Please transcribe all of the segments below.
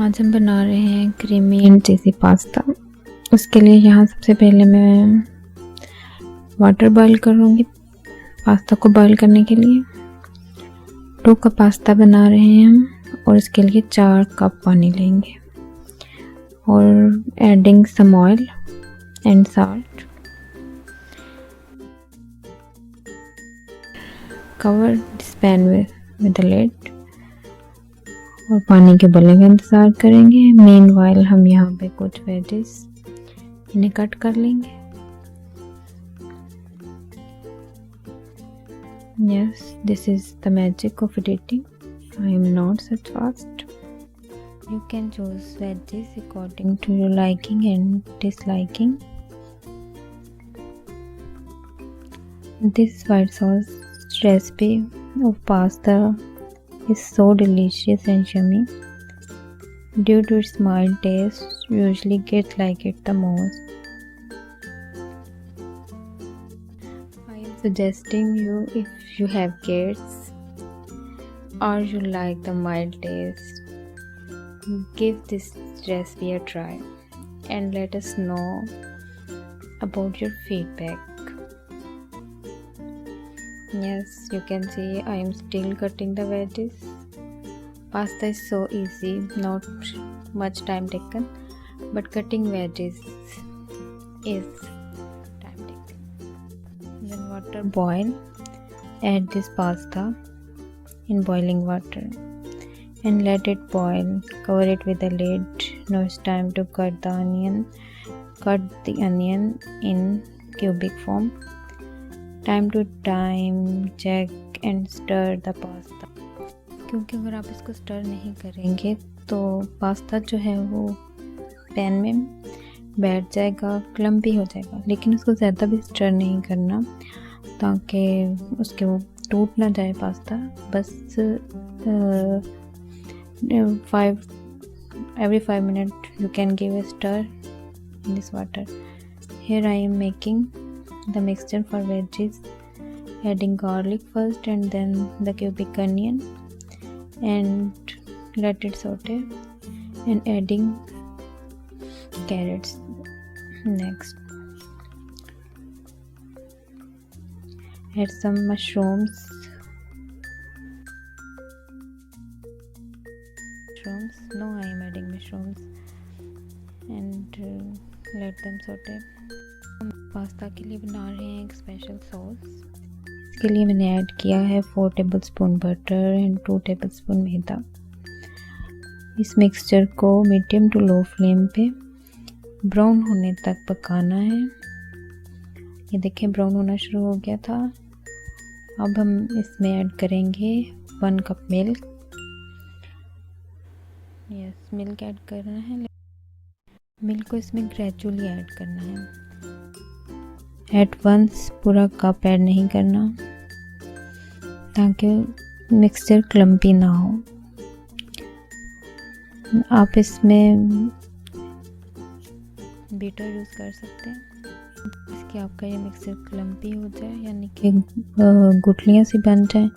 आज हम बना रहे हैं क्रीमी एंड चीज़ी पास्ता। उसके लिए यहाँ सबसे पहले मैं वाटर बॉईल करूँगी पास्ता को बॉईल करने के लिए। 2 कप पास्ता बना रहे हैं हम और इसके लिए 4 कप पानी लेंगे और adding some oil and salt. Cover this pan with the lid और पानी के उबलने का इंतज़ार करेंगे। मीनवाइल हम यहाँ पे कुछ वेजेस इन्हें कट कर लेंगे। Yes, this is the magic of editing. I am not such fast. You can choose veggies according to your liking and disliking. This white sauce recipe of pasta is so delicious and yummy. Due to its mild taste, you usually get like it the most. I am suggesting you, if you have kids or you like the mild taste, give this recipe a try and let us know about your feedback. Yes, you can see I am still cutting the veggies. Pasta is so easy, not much time taken, but cutting veggies is time taken. When water boil, add this pasta in boiling water and let it boil. Cover it with a lid. Now it's time to cut the onion. Cut the onion in cubic form. Time to time check and stir the pasta, क्योंकि अगर आप इसको stir नहीं करेंगे तो pasta जो है वो पैन में बैठ जाएगा, क्लम्पी हो जाएगा। लेकिन उसको ज़्यादा भी स्टर नहीं करना ताकि उसके वो टूट ना जाए पास्ता। बस every 5 minutes you can give a stir in this water. Here I am making the mixture for veggies, adding garlic first and then the cubic onion and let it saute, and adding carrots next. Add some mushrooms. No, I am adding mushrooms and let them saute. Pasta के लिए बना रहे हैं एक special sauce. इसके लिए मैंने add किया है 4 टेबलस्पून बटर एंड 2 टेबलस्पून मैदा। इस मिक्सचर को मीडियम टू लो फ्लेम पे ब्राउन होने तक पकाना है। ये देखिए ब्राउन होना शुरू हो गया था। अब हम इसमें ऐड करेंगे 1 cup milk. Yes, milk add करना है। मिल्क को इसमें ग्रेजुअली ऐड करना है, एट वंस पूरा कप ऐड नहीं करना ताकि मिक्सचर क्लम्पी ना हो। आप इसमें बीटर यूज़ कर सकते हैं इसके आपका ये मिक्सचर क्लम्पी हो जाए, यानी कि गुठलियाँ सी बन जाए,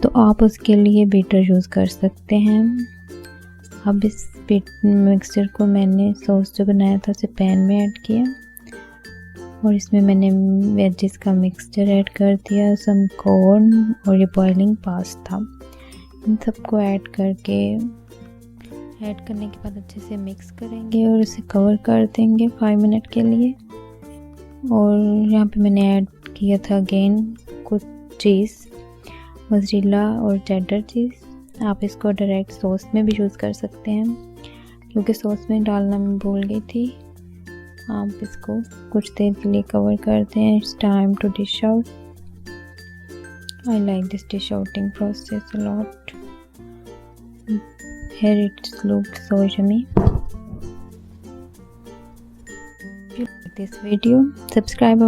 तो आप उसके लिए बीटर यूज़ कर सकते हैं। अब इस मिक्सचर को मैंने सॉस जो बनाया था उसे पैन में ऐड किया और इसमें मैंने वेजेस का मिक्सचर ऐड कर दिया, सम कॉर्न और ये बॉइलिंग पास्ता। इन सबको ऐड करने के बाद अच्छे से मिक्स करेंगे और इसे कवर कर देंगे 5 मिनट के लिए। और यहाँ पे मैंने ऐड किया था अगेन कुछ चीज़, मोज़रेला और चेडर चीज़। आप इसको डायरेक्ट सॉस में भी यूज़ कर सकते हैं, क्योंकि सॉस में डालना मैं भूल गई थी। आप इसको कुछ देर के लिए कवर करते हैं। It's time to dish out. I like this dish outing process a lot. Here it looks so yummy. If you like this video, subscribe.